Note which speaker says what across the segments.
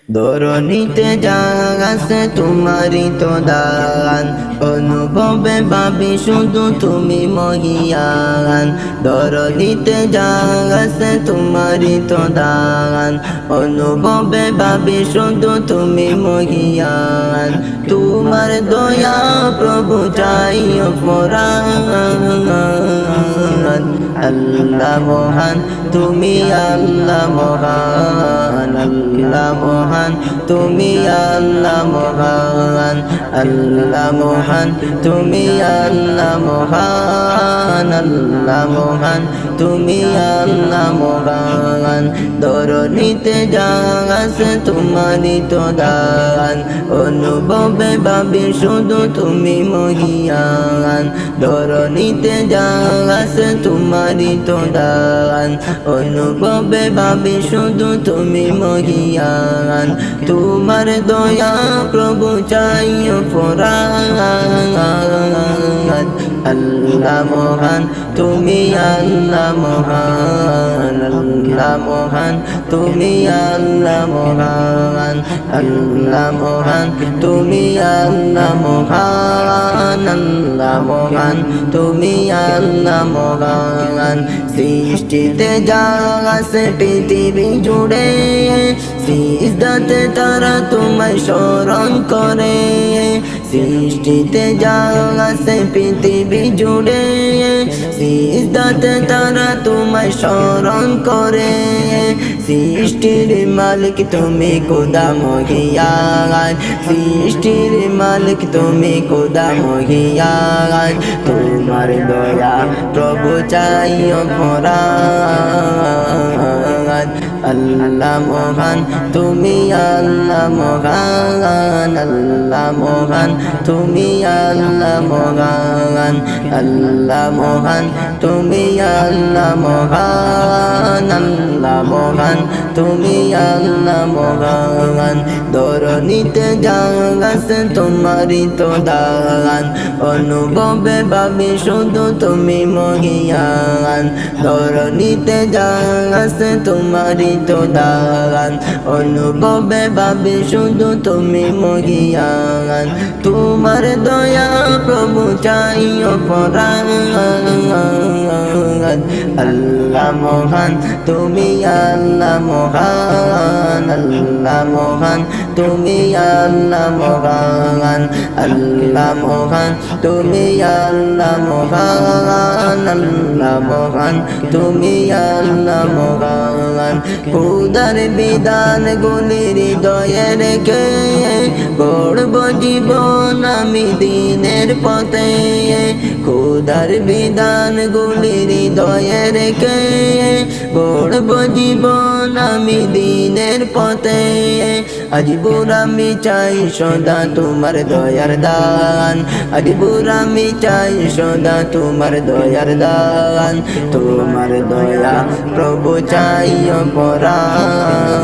Speaker 1: ধরণীতে জাগাছে তোমারই তো দান, অনুভবে ভাবি শুধু তুমি মহিয়ান। ধরণীতে জাগাছে তোমারই তো দান, অনুভবে ভাবি শুধু তুমি মহিয়ান। তোমার দয়া প্রভু চাই অপরাধ, আল্লাহ মহান তুমি আল্লাহ মহান, আল্লাহ মহান তুমি আল্লাহ মহান, আল্লাহ মহান তুমি আল্লাহ মহান, আল্লাহ মহান তুমি আল্লাহ মহান। ধরণীতে জাগাছে তোমারই তো দান, অনুভবে ভাবি শুধু তুমি মহিয়ান। ধরণীতে জাগাছে তোমারই তো দান, অনুভবে ভাবি শুধু তুমি মহিয়ান। তোমার দয়া প্রভু চাই অপরাধ, আল্লাহ মহান তুমি আল্লাহ মহান, আল্লাহ মহান তুমি আল্লাহ মহান, আল্লাহ মহান তুমি আল্লাহ মহান, আল্লাহ মহান তুমি আল্লাহ মহান। সৃষ্টিতে জাগাছে পৃথিবী জুড়ে, সিজদাতে তারা তোমায় স্মরণ করে। সৃষ্টিতে জাগাছে পৃথিবী জুড়ে, সিজদাতে তারা তোমায় স্মরণ করে। সৃষ্টির মালিক তুমি খোদা মহিয়ান, সৃষ্টির মালিক তুমি খোদা মহিয়ান। তোমার দয়া প্রভু চাই অপরাধ, আল্লাহ মহান তুমি আল্লাহ মহান, আল্লাহ মহান তুমি আল্লাহ মহান, আল্লাহ মহান তুমি আল্লাহ মহান, আল্লাহ মহান তুমি আল্লাহ মহান। ধরণীতে জাগাছে তোমারই তো দান, অনুভবে ভাবি শুধু তুমি মহিয়ান। ধরণীতে জাগাছে তোমারই তো দান, অনুভবে ভাবি শুধু তুমি মহিয়ান। তোমার দয়া প্রভু চাই অপরাধ, আল্লাহ মহান তুমি আল্লাহ মহান, আল্লাহ মহান তুমি আল্লাহ মহান, আল্লাহ মহান তুমি আল্লাহ মহান, আল্লাহ মহান তুমি আল্লাহ মহান। খোদার বিধান গুলি হৃদয়ে রেখে গড়ব জীবন আমি দিনের পথে। খোদার বিধান গুলি হৃদয়ে রেখে গড়ব জীবন আমি দিনের পথে। আজ বুড়ামি চাই সদা তোমার দয়ার দান, আজ বুড়ামি চাই সদা তোমার দয়ার দান। তোমার দয়া প্রভু চাই অপরাধ,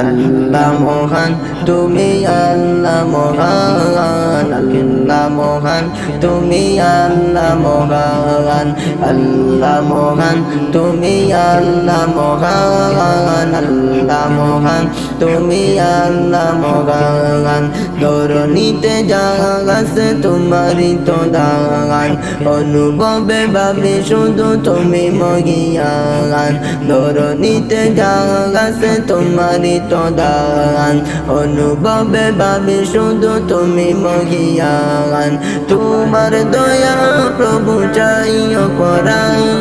Speaker 1: আল্লাহ মহান তুমি আল্লাহ মহান, আল্লাহ মহান তুমি আল্লাহ মহান, আল্লাহ মহান তুমি আল্লাহ মহান, আল্লাহ মহান তুমি আল্লাহ মহান। ধরণীতে জাগাছে তোমারই তো দান, অনুভবে ভাবি শুধু তুমি মহিয়ান। ধরণীতে জাগাছে তোমারই তো দান, অনুভবে ভাবি শুধু তুমি মহিয়ান। তোমার দয়া প্রভু চাই অপরাধ,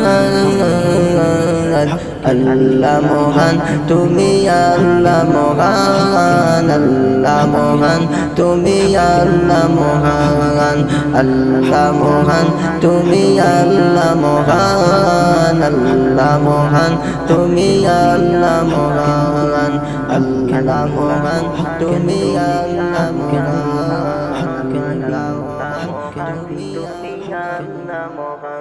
Speaker 1: আল্লাহ মহান তুমি আল্লাহ মহান, আল্লাহ মহান তুমি আল্লাহ মহান, আল্লাহ মহান তুমি আল্লাহ মহান, আল্লাহ মহান তুমি আল্লাহ মহান, আল্লাহ মহান তুমি আল্লাহ মহান, আল্লাহ মহান তুমি আল্লাহ মহান।